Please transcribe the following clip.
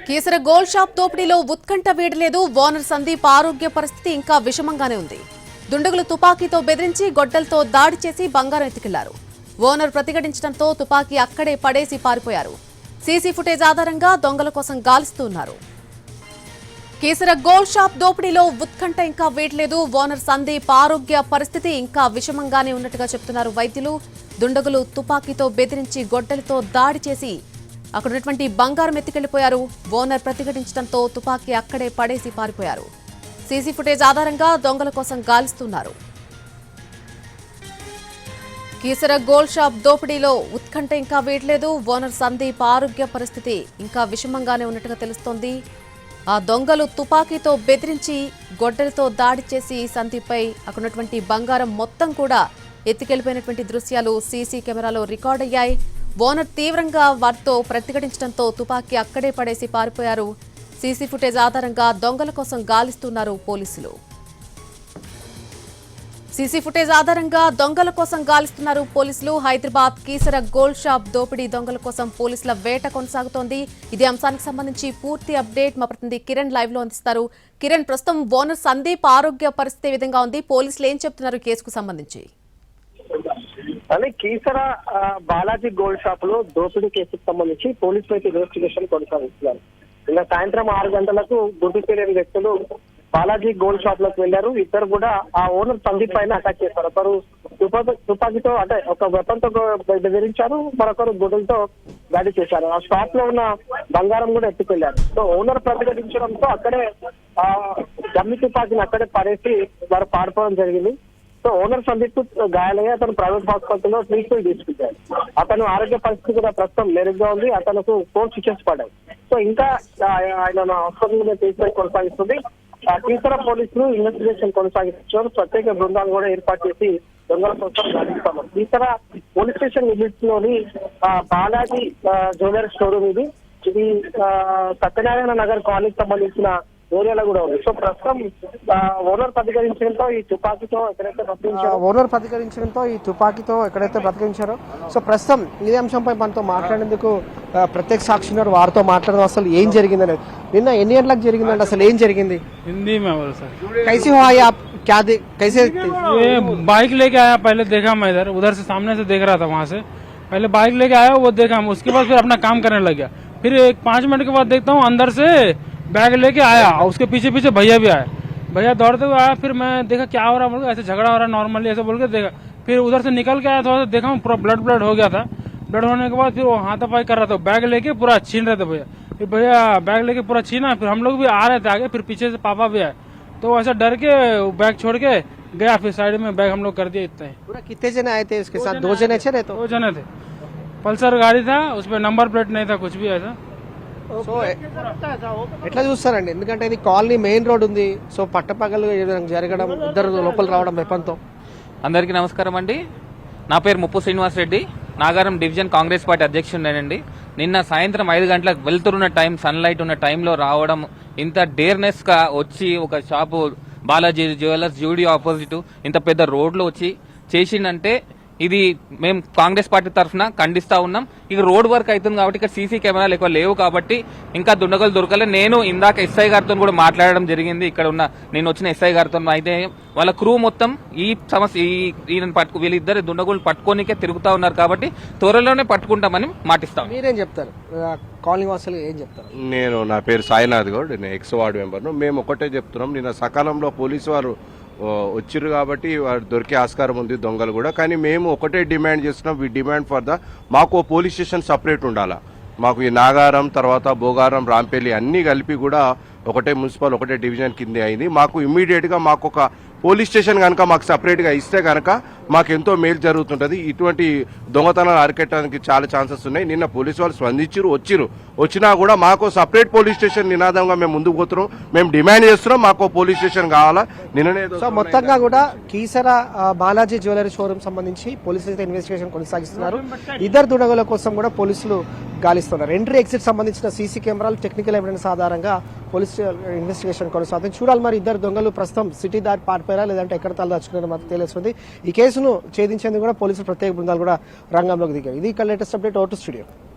Keesara gold shop దోపిడీలో ఉత్కంఠ వీడలేదు. Owner Sandeep ఆరోగ్య పరిస్థితి ఇంకా విషమంగానే ఉంది. దుండగులు తుపాకీతో బెదిరించి గొడ్డలతో దాడి చేసి బంగారం ఎత్తుకెళ్లారు. ఓనర్ ప్రతిఘటించడంతో తుపాకీ అక్కడే పడేసి పారిపోయారు. సీసీ ఫుటేజ్ ఆధారంగా దొంగల కోసం గాలిస్తున్నారు. కీసర గోల్డ్ షాప్ దోపిడీలో ఉత్కంఠ ఇంకా వీడలేదు. ఓనర్ సందీప్ ఆరోగ్య పరిస్థితి ఇంకా విషమంగానే ఉన్నట్టుగా చెప్తున్నారు వైద్యులు. దుండగులు తుపాకీతో బెదిరించి గొడ్డలతో దాడి చేసి అక్కడున్నటువంటి బంగారం ఎత్తుకెళ్లిపోయారు. ఓనర్ ప్రతిఘటించడంతో తుపాకీ అక్కడే పడేసి పారిపోయారు. సీసీ ఫుటేజ్ ఆధారంగా దొంగల కోసం గాలిస్తున్నారు. కీసర గోల్డ్ షాప్ దోపిడీలో ఉత్కంఠ ఇంకా వీడలేదు. ఓనర్ సందీప్ ఆరోగ్య పరిస్థితి ఇంకా విషమంగానే ఉన్నట్టుగా తెలుస్తోంది. ఆ దొంగలు తుపాకీతో బెదిరించి గొడ్డలతో దాడి చేసి సందీప్పై అక్కడున్నటువంటి బంగారం మొత్తం కూడా ఎత్తుకెళ్లిపోయినటువంటి దృశ్యాలు సీసీ కెమెరాలో రికార్డ్ అయ్యాయి. ఓనర్ తీవ్రంగా వారితో ప్రతిఘటించడంతో తుపాకీ అక్కడే పడేసి పారిపోయారు. సీసీ ఫుటేజ్ ఆధారంగా దొంగల కోసం గాలిస్తున్నారు పోలీసులు. సీసీ ఫుటేజ్ ఆధారంగా దొంగల కోసం గాలిస్తున్నారు పోలీసులు. హైదరాబాద్ కీసర గోల్డ్ షాప్ దోపిడీ దొంగల కోసం పోలీసుల వేట కొనసాగుతోంది. ఇదే అంశానికి సంబంధించి పూర్తి అప్డేట్ మా ప్రతినిధి కిరణ్ లైవ్ లో అందిస్తారు. కిరణ్, ప్రస్తుతం ఓనర్ సందీప్ ఆరోగ్య పరిస్థితి ఏ విధంగా ఉంది? పోలీసులు ఏం చెప్తున్నారు కేసుకు సంబంధించి? అని కీసర బాలాజీ గోల్డ్ షాప్ లో దోపిడీ కేసుకు సంబంధించి పోలీసులు అయితే ఇన్వెస్టిగేషన్ కొనసాగిస్తున్నారు. నిన్న సాయంత్రం 6 గంటలకు గుర్తు తెలియని వ్యక్తులు బాలాజీ గోల్డ్ షాప్ లోకి వెళ్లారు. ఇద్దరు కూడా ఆ ఓనర్ సందీప్ పైన అటాక్ చేశారు. ఒకరు తుపాకీతో అంటే ఒక వెపన్ తో బెదిరించారు, మరొకరు గుడ్డలతో దాడి చేశారు. ఆ షాప్ లో ఉన్న బంగారం కూడా ఎత్తుకెళ్లారు. సో ఓనర్ ప్రతిఘటించడంతో అక్కడే గమ్మి తుపాకీని అక్కడే పడేసి వారు పారిపోవడం జరిగింది. సో ఓనర్ సందీప్ గాయాలయ్యి అతను ప్రైవేట్ హాస్పిటల్లో ట్రీట్మెంట్ తీసుకుంటారు. అతను ఆరోగ్య పరిస్థితి కూడా ప్రస్తుతం మెరుగ్గా ఉంది. అతనుకు 4 స్టిచెస్ పడ్డాయి. సో ఇంకా ఆయన హాస్పిటల్ మీద ట్రీట్మెంట్ కొనసాగిస్తుంది. కీసర పోలీసులు ఇన్వెస్టిగేషన్ కొనసాగిస్తున్నారు. ప్రత్యేక బృందాలు కూడా ఏర్పాటు చేసి దొంగల కోసం గాలిస్తున్నారు. కీసర పోలీస్ స్టేషన్ లిమిట్స్ లోని బాలాజీ జ్యువెలరీ షోరూమ్ ఇది సత్యనారాయణ నగర్ కాలనీకి సంబంధించిన ఏరియాలో కూడా ఉంది. సో ప్రస్తుతం ఓనర్ ప్రతిఘటించడంతో ఈ తుపాకీతో ఎక్కడైతే బ్రతికించారో సో ప్రస్తుతం ఇదే అంశంపై మనతో మాట్లాడేందుకు ప్రత్యేక సాక్షి ఉన్నారు. వారితో మాట్లాడడం అసలు ఏం జరిగిందని, నిన్న ఎన్ని గంటలకు జరిగిందంటే అసలు ఏం జరిగింది? हिंदी में बोलो सर। कैसे हुआ ये आप क्या कैसे? ये बाइक लेके आया, पहले देखा मैं उधर से सामने से देख रहा था, वहाँ से पहले बाइक लेके आया, वो देखा, उसके बाद फिर अपना काम करने लग गया। फिर 5 मिनट के बाद देखता हूँ अंदर से बैग लेके आया, उसके पीछे पीछे भैया भी आया। भैया दौड़ते हुए आया, फिर मैं देखा क्या हो रहा, बोल ऐसे झगड़ा हो रहा नॉर्मली ऐसे बोल के देखा। फिर उधर से निकल के आया, थोड़ा सा देखा हूँ पूरा ब्लड हो गया था। ब्लड होने के बाद फिर वो हाथापाई कर रहा था, बैग लेके पूरा छीन रहे थे भैया। फिर भैया बैग लेके पूरा छीना, फिर हम लोग भी आ रहे थे आगे, फिर पीछे से पापा भी आए, तो ऐसा डर के बैग छोड़ के गया। फिर साइड में बैग हम लोग कर दिया। इतना ही। पूरा कितने जने आए थे इसके साथ? 2 जने थे? तो 2 जने थे। पल्सर गाड़ी था, उसपे नंबर प्लेट नहीं था, कुछ भी ऐसा। సో ఎట్లా చూస్తారండి? ఎందుకంటే ఇది కాలనీ మెయిన్ రోడ్ ఉంది. సో పట్టపగలు జరగడం, ఇద్దరు లోపల రావడం వెపన్తో. అందరికీ నమస్కారం అండి. నా పేరు ముప్పు శ్రీనివాస్ రెడ్డి, నాగారం డివిజన్ కాంగ్రెస్ పార్టీ అధ్యక్షుడినేనండి. నిన్న సాయంత్రం 5 గంటలకు వెళ్తున్న టైం, సన్లైట్ ఉన్న టైంలో రావడం, ఇంత డేర్నెస్ గా వచ్చి ఒక shop Balaji jewellers Zudio opposite ఇంత పెద్ద రోడ్లో వచ్చి చేసిందంటే ఇది మేము కాంగ్రెస్ పార్టీ తరఫున ఖండిస్తా ఉన్నాం. ఇక రోడ్ వర్క్ అవుతుంది కాబట్టి ఇక్కడ సీసీ కెమెరాలు ఎక్కువ లేవు కాబట్టి ఇంకా దుండగలు దొరకలే. నేను ఇందాక ఎస్ఐ గారితో కూడా మాట్లాడడం జరిగింది. ఇక్కడ ఉన్న నేను వచ్చిన ఎస్ఐ గారితో అయితే వాళ్ళ క్రూ మొత్తం ఈ సమస్య వీళ్ళిద్దరు దుండగులు పట్టుకోనికే తిరుగుతా ఉన్నారు కాబట్టి త్వరలోనే పట్టుకుంటామని మాటిస్తాం. మీరేం చెప్తారు? కాలనీ వాసులు ఏం చెప్తారు? నా పేరు సాయినాథ్ గౌడ్, నేను ఎక్స్ వార్డు మెంబర్ను. మేము ఒకటే చెప్తున్నాం, నిన్న సకాలంలో పోలీసు వారు వచ్చిర్రు కాబట్టి వారు దొరికే ఆస్కారం ఉంది, దొంగలు కూడా. కానీ మేము ఒకటే డిమాండ్ చేస్తున్నాం, వి డిమాండ్ ఫర్ మాకు పోలీస్ స్టేషన్ సపరేట్ ఉండాలా. మాకు ఈ నాగారం, తర్వాత భోగారం, రాంపల్లి అన్నీ కలిపి కూడా ఒకటే మున్సిపల్, ఒకటే డివిజన్ కింద అయింది. మాకు ఇమ్మీడియట్గా మాకు ఒక పోలీస్ స్టేషన్ కనుక మాకు సపరేట్గా ఇస్తే కనుక మాకు ఎంతో మేలు జరుగుతుంటుంది. ఇటువంటి దొంగతనాలు అరికెట్టడానికి చాలా ఛాన్సెస్ ఉన్నాయి. నిన్న పోలీసు వాళ్ళు వచ్చినా కూడా మాకు సపరేట్ పోలీస్ స్టేషన్ నినాదంగా మేము ముందుకు పోతున్నాం. మేము డిమాండ్ చేస్తున్నాం, మాకు పోలీస్ స్టేషన్ కావాలా. నిన్ననే మొత్తంగా కూడా కీసర బాలాజీ జ్యువెలరీ షోరూమ్ సంబంధించి పోలీసులు అయితే ఇన్వెస్టిగేషన్ కొనసాగిస్తున్నారు. ఇద్దరు దుండగుల కోసం కూడా పోలీసులు గాలిస్తున్నారు. ఎంట్రీ ఎగ్జిట్ సంబంధించిన సీసీ కెమెరాలు, టెక్నికల్ ఎవిడెన్స్ ఆధారంగా పోలీసు ఇన్వెస్టిగేషన్ కొనసాగుతుంది. చూడాలి మరి ఇద్దరు దొంగలు ప్రస్తుతం సిటీ దాటి పారిపోయారా లేదంటే ఎక్కడ తలదాచుకున్నారో మాకు తెలుస్తుంది. ఈ కేసును ఛేదించేందుకు కూడా పోలీసులు ప్రత్యేక బృందాలు కూడా రంగంలోకి దిగారు. ఇది లేటెస్ట్ అప్డేట్. Vote studio.